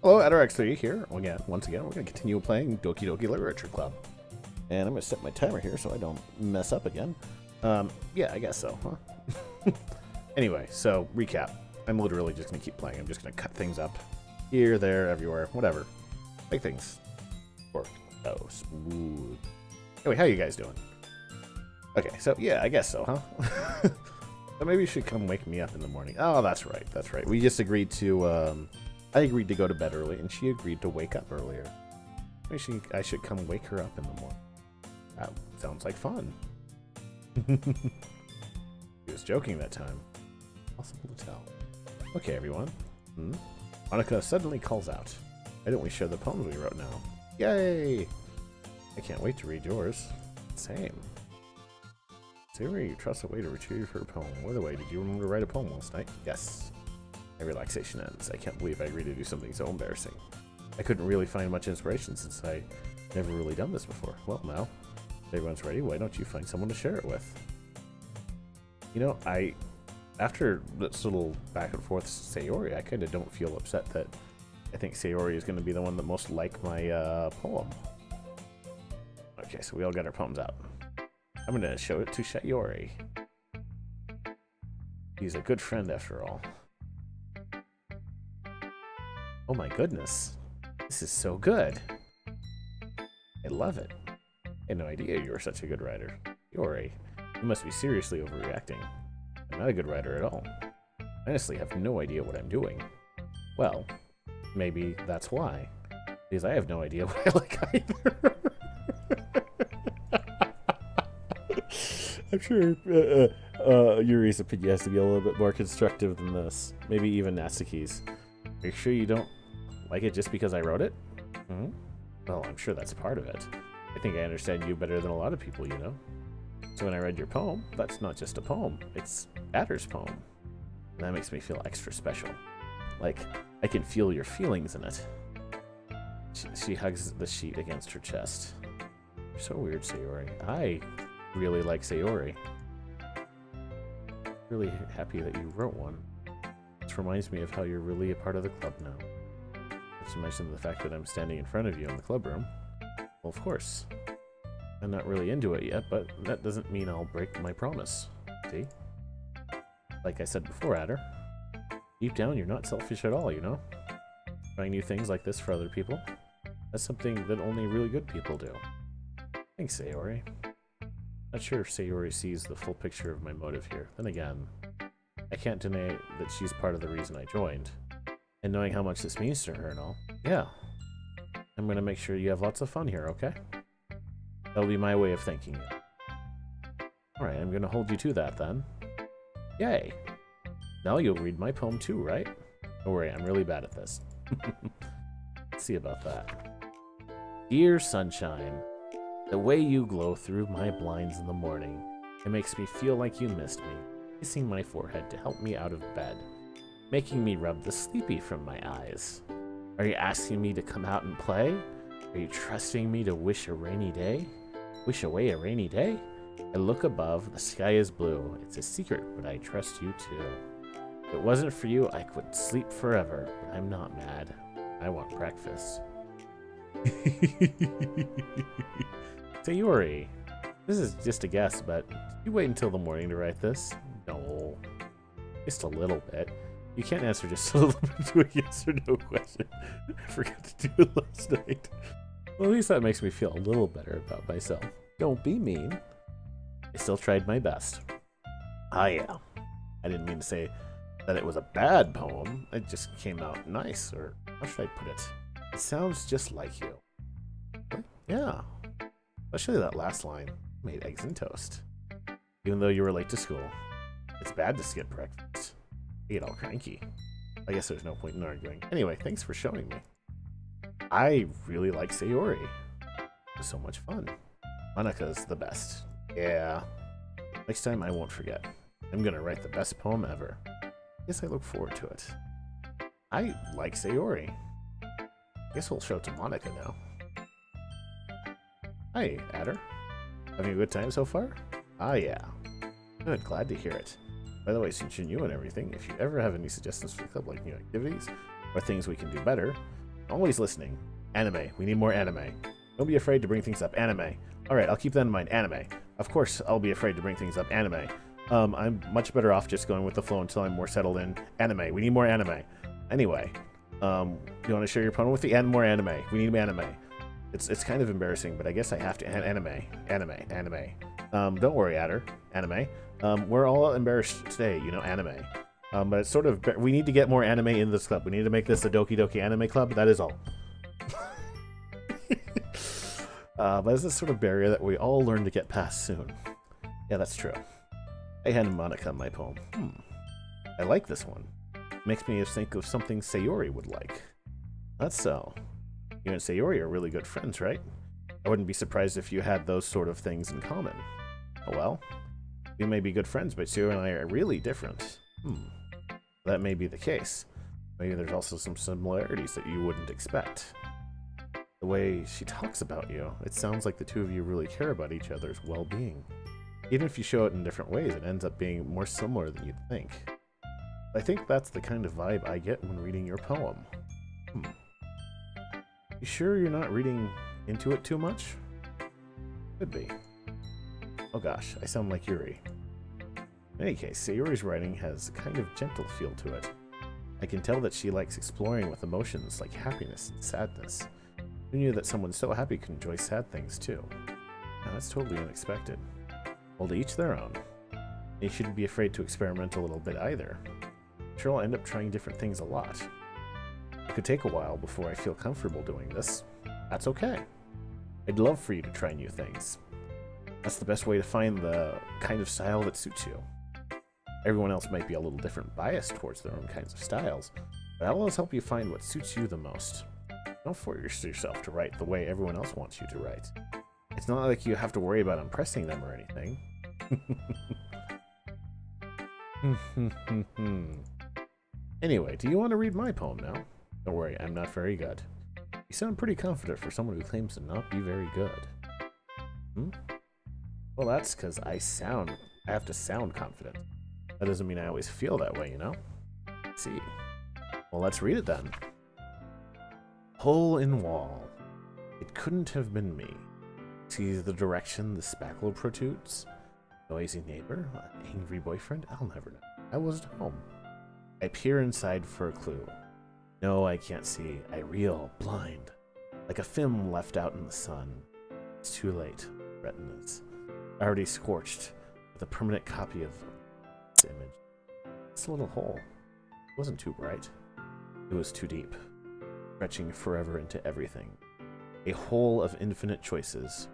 Hello, AdderX3 here. Once again, we're going to continue playing Doki Doki Literature Club. And I'm going to set my timer here so I don't mess up again. Yeah, I guess so, huh? Anyway, so recap. I'm literally just going to keep playing. I'm just going to cut things up here, there, everywhere, whatever. Make things work. Oh, smooth. Anyway, how you guys doing? Okay, so yeah, I guess so, huh? So maybe you should come wake me up in the morning. Oh, that's right, that's right. We just agreed to, I agreed to go to bed early, and she agreed to wake up earlier. Maybe I should come wake her up in the morning. That sounds like fun. He was joking that time. Possible to tell. Okay, everyone. Monica suddenly calls out. Why don't we share the poems we wrote now? Yay! I can't wait to read yours. Same. Sarah, you trust a way to retrieve her poem. By the way, did you remember to write a poem last night? Yes. My relaxation ends. I can't believe I agreed to do something so embarrassing. I couldn't really find much inspiration since I never really done this before. Well, now, if everyone's ready, why don't you find someone to share it with? You know, after this little back and forth Sayori, I kind of don't feel upset that I think Sayori is going to be the one that most like my poem. Okay, so we all got our poems out. I'm going to show it to Sayori. He's a good friend after all. Oh my goodness. This is so good. I love it. I had no idea you were such a good writer. Sayori, you must be seriously overreacting. I'm not a good writer at all. I honestly have no idea what I'm doing. Well, maybe that's why. Because I have no idea what I like either. I'm sure Yuri's opinion has to be a little bit more constructive than this. Maybe even Natsuki's. Are you sure you don't like it just because I wrote it? Well, I'm sure that's part of it. I think I understand you better than a lot of people, you know? So when I read your poem, that's not just a poem. It's Adder's poem. And that makes me feel extra special. Like, I can feel your feelings in it. She hugs the sheet against her chest. You're so weird, Sayori. I really like Sayori. Really happy that you wrote one. This reminds me of how you're really a part of the club now. Not to mention the fact that I'm standing in front of you in the club room. Well, of course. I'm not really into it yet, but that doesn't mean I'll break my promise. See? Like I said before, Adder, deep down you're not selfish at all, you know? Trying new things like this for other people, that's something that only really good people do. Thanks, Sayori. Not sure if Sayori sees the full picture of my motive here. Then again, I can't deny that she's part of the reason I joined. And knowing how much this means to her and all, yeah. I'm gonna make sure you have lots of fun here, okay? That'll be my way of thanking you. Alright, I'm gonna hold you to that then. Yay! Now you'll read my poem too, right? Don't worry, I'm really bad at this. Let's see about that. Dear sunshine, the way you glow through my blinds in the morning, it makes me feel like you missed me, kissing my forehead to help me out of bed, making me rub the sleepy from my eyes. Are you asking me to come out and play? Are you trusting me to wish a rainy day? Wish away a rainy day? I look above, the sky is blue. It's a secret, but I trust you too. If it wasn't for you, I could sleep forever, but I'm not mad. I want breakfast. Sayori, this is just a guess, but did you wait until the morning to write this? No. Just a little bit. You can't answer just a little bit to a yes or no question. I forgot to do it last night. Well, at least that makes me feel a little better about myself. Don't be mean. I still tried my best. Ah, yeah. I didn't mean to say that it was a bad poem. It just came out nice, or how should I put it? It sounds just like you. Yeah. Especially that last line. Made eggs and toast. Even though you were late to school. It's bad to skip breakfast. I get all cranky. I guess there's no point in arguing. Anyway, thanks for showing me. I really like Sayori. It was so much fun. Monika's the best. Yeah. Next time I won't forget. I'm gonna write the best poem ever. Guess I look forward to it. I like Sayori. Guess we'll show it to Monika now. Hi, Adder. Having a good time so far? Ah, yeah. Good, glad to hear it. By the way, since you're new and everything, if you ever have any suggestions for the club, like new activities, or things we can do better, Always listening. Anime. We need more anime. Don't be afraid to bring things up. Anime. Alright, I'll keep that in mind. Anime. Of course, I'll be afraid to bring things up. Anime. I'm much better off just going with the flow until I'm more settled in. Anime. We need more anime. Anyway, you want to share your opponent with the more anime? We need anime. It's kind of embarrassing, but I guess I have to. Anime. Don't worry, Adder. Anime. We're all embarrassed today, you know, anime. But it's sort of, we need to get more anime in this club. We need to make this a Doki Doki anime club. That is all. But it's this sort of barrier that we all learn to get past soon. Yeah, that's true. I hand Monica my poem. I like this one. Makes me think of something Sayori would like. That's so. You and Sayori are really good friends, right? I wouldn't be surprised if you had those sort of things in common. Oh well. We may be good friends, but Sayori and I are really different. That may be the case. Maybe there's also some similarities that you wouldn't expect. The way she talks about you, it sounds like the two of you really care about each other's well-being. Even if you show it in different ways, it ends up being more similar than you'd think. I think that's the kind of vibe I get when reading your poem. You sure you're not reading into it too much? Could be. Oh gosh, I sound like Yuri. In any case, Sayori's writing has a kind of gentle feel to it. I can tell that she likes exploring with emotions like happiness and sadness. Who knew that someone so happy could enjoy sad things too? Now, that's totally unexpected. Well, to each their own. And you shouldn't be afraid to experiment a little bit either. I'm sure I'll end up trying different things a lot. It could take a while before I feel comfortable doing this. That's okay. I'd love for you to try new things. That's the best way to find the kind of style that suits you. Everyone else might be a little different biased towards their own kinds of styles, but I'll always help you find what suits you the most. Don't force yourself to write the way everyone else wants you to write. It's not like you have to worry about impressing them or anything. Anyway, do you want to read my poem now? Don't worry, I'm not very good. You sound pretty confident for someone who claims to not be very good. Well, that's because I have to sound confident. That doesn't mean I always feel that way, you know? Let's see. Well, let's read it then. Hole in wall. It couldn't have been me. See the direction the spackle protrudes? Noisy neighbor? Angry boyfriend? I'll never know. I wasn't home. I peer inside for a clue. No, I can't see. I reel, blind. Like a film left out in the sun. It's too late. Retinas. Already scorched with a permanent copy of this image. This little hole. It wasn't too bright. It was too deep. Stretching forever into everything. A hole of infinite choices.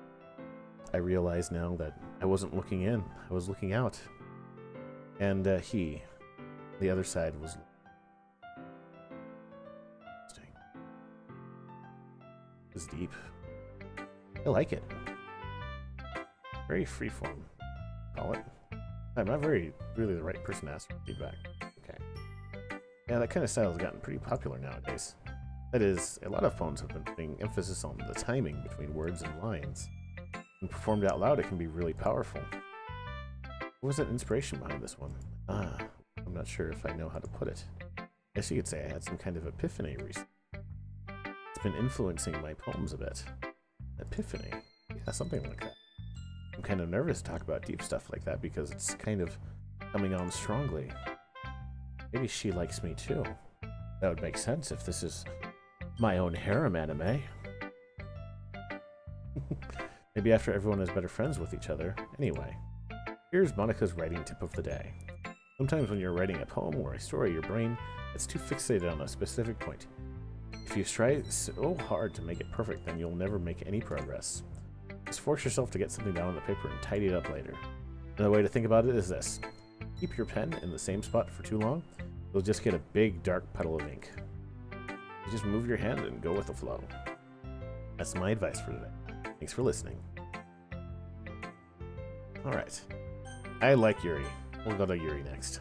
I realize now that I wasn't looking in. I was looking out. And he, the other side, was It was deep. I like it. Very freeform, call it. I'm not really the right person to ask for feedback. Okay. Yeah, that kind of style has gotten pretty popular nowadays. That is, a lot of poems have been putting emphasis on the timing between words and lines. When performed out loud, it can be really powerful. What was that inspiration behind this one? I'm not sure if I know how to put it. I guess you could say I had some kind of epiphany recently. It's been influencing my poems a bit. Epiphany? Yeah, something like that. I'm kind of nervous to talk about deep stuff like that because it's kind of coming on strongly. Maybe she likes me too. That would make sense if this is my own harem anime. Maybe after everyone is better friends with each other. Anyway, here's Monica's writing tip of the day. Sometimes when you're writing a poem or a story, your brain gets too fixated on a specific point. If you try so hard to make it perfect, then you'll never make any progress. Just force yourself to get something down on the paper and tidy it up later. Another way to think about it is this. Keep your pen in the same spot for too long, you'll just get a big dark puddle of ink. You just move your hand and go with the flow. That's my advice for today. Thanks for listening. Alright. I like Yuri. We'll go to Yuri next.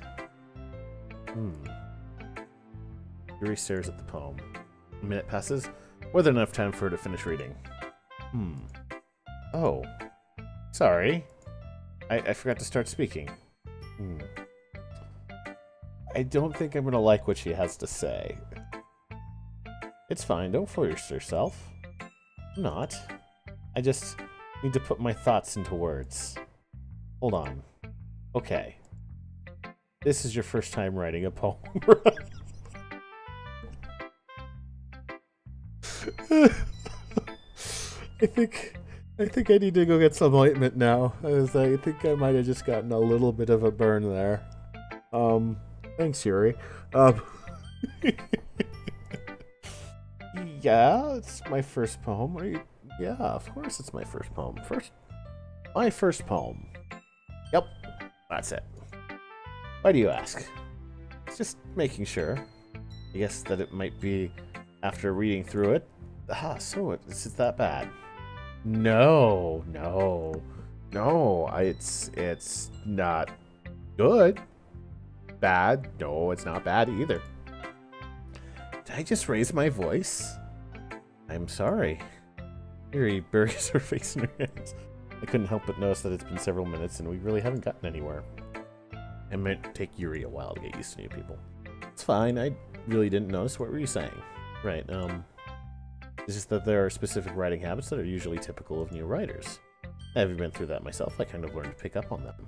Yuri stares at the poem. A minute passes. More than enough time for her to finish reading. Oh. Sorry. I forgot to start speaking. I don't think I'm gonna like what she has to say. It's fine, don't force yourself. I'm not. I just need to put my thoughts into words. Hold on. Okay. This is your first time writing a poem, right? I think I need to go get some ointment now, as I think I might have just gotten a little bit of a burn there. Thanks, Yuri. Yeah, it's my first poem. Yeah, of course it's my first poem. My first poem. Yep, that's it. Why do you ask? It's just making sure. I guess that it might be after reading through it. So is it that bad? No. It's not good. Bad? No, it's not bad either. Did I just raise my voice? I'm sorry. Yuri buries her face in her hands. I couldn't help but notice that it's been several minutes and we really haven't gotten anywhere. It might take Yuri a while to get used to new people. It's fine, I really didn't notice. What were you saying? Right, it's just that there are specific writing habits that are usually typical of new writers. Having been through that myself, I kind of learned to pick up on them.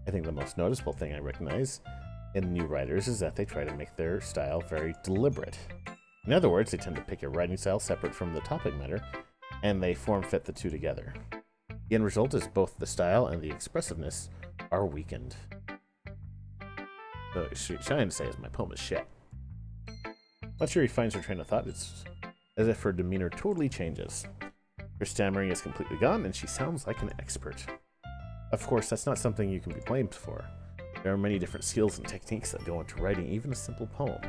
I think the most noticeable thing I recognize in new writers is that they try to make their style very deliberate. In other words, they tend to pick a writing style separate from the topic matter, and they form-fit the two together. The end result is both the style and the expressiveness are weakened. So, trying to say is my poem is shit. Once Yuri finds her train of thought, it's as if her demeanor totally changes. Her stammering is completely gone, and she sounds like an expert. Of course, that's not something you can be blamed for. There are many different skills and techniques that go into writing even a simple poem.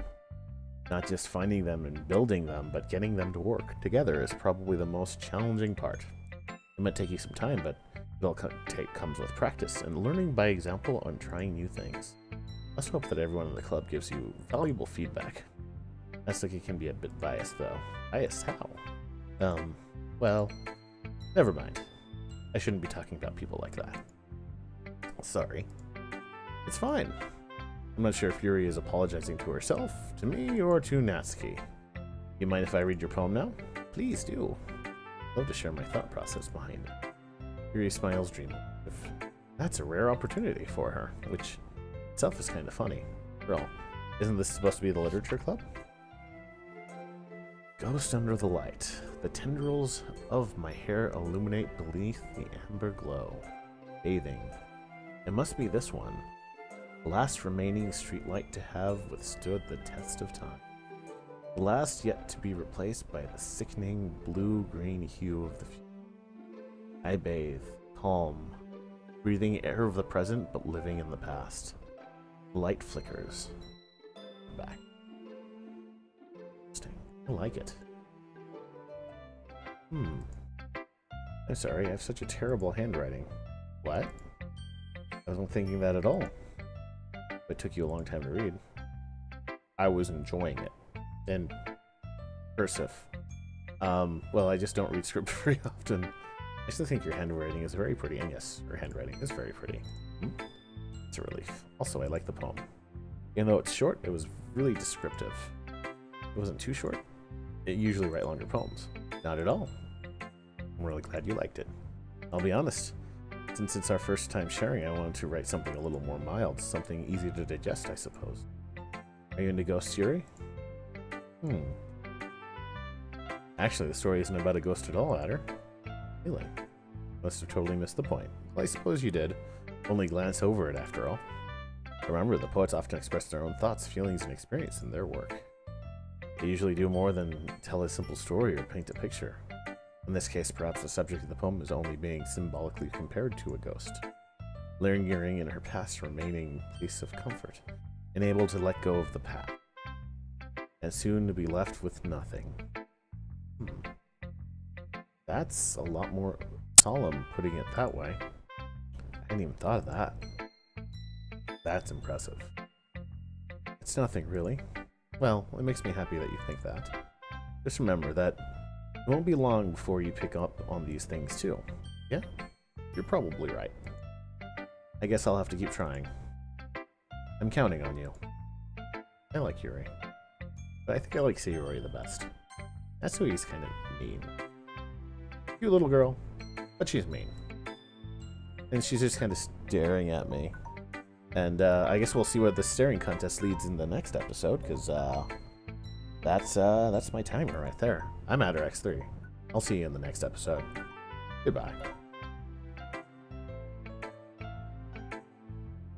Not just finding them and building them, but getting them to work together is probably the most challenging part. It might take you some time, but it all comes with practice and learning by example on trying new things. Let's hope that everyone in the club gives you valuable feedback. That's like it can be a bit biased, though. Biased how? Well, never mind. I shouldn't be talking about people like that. Sorry. It's fine. I'm not sure if Yuri is apologizing to herself, to me, or to Natsuki. You mind if I read your poem now? Please do. I'd love to share my thought process behind it. Yuri smiles dreamily. That's a rare opportunity for her, which itself is kind of funny. Girl, isn't this supposed to be the literature club? Ghost under the light. The tendrils of my hair illuminate beneath the amber glow. Bathing. It must be this one. The last remaining streetlight to have withstood the test of time. The last yet to be replaced by the sickening blue-green hue of the future. I bathe, calm, breathing air of the present but living in the past. The light flickers. Back. Interesting. I like it. I'm sorry, I have such a terrible handwriting. What? I wasn't thinking that at all. It took you a long time to read. I was enjoying it. And cursive. Well, I just don't read script very often. I still think your handwriting is very pretty, and yes, your handwriting is very pretty. It's a relief. Also, I like the poem. Even though it's short, it was really descriptive. It wasn't too short. I usually write longer poems. Not at all. I'm really glad you liked it. I'll be honest. Since it's our first time sharing, I wanted to write something a little more mild, something easy to digest, I suppose. Are you into ghosts, Yuri? Actually, the story isn't about a ghost at all, Adder. Really? Must have totally missed the point. Well, I suppose you did. Only glance over it, after all. Remember, the poets often express their own thoughts, feelings, and experience in their work. They usually do more than tell a simple story or paint a picture. In this case, perhaps the subject of the poem is only being symbolically compared to a ghost, lingering in her past remaining place of comfort, and able to let go of the past, and soon to be left with nothing. That's a lot more solemn, putting it that way. I hadn't even thought of that. That's impressive. It's nothing, really. Well, it makes me happy that you think that. Just remember that it won't be long before you pick up on these things too. Yeah? You're probably right. I guess I'll have to keep trying. I'm counting on you. I like Yuri. But I think I like Sayori the best. Natsui's kind of mean. Cute little girl, but she's mean. And she's just kind of staring at me. And I guess we'll see where the staring contest leads in the next episode, because that's my timer right there. I'm at X3. I'll see you in the next episode. Goodbye.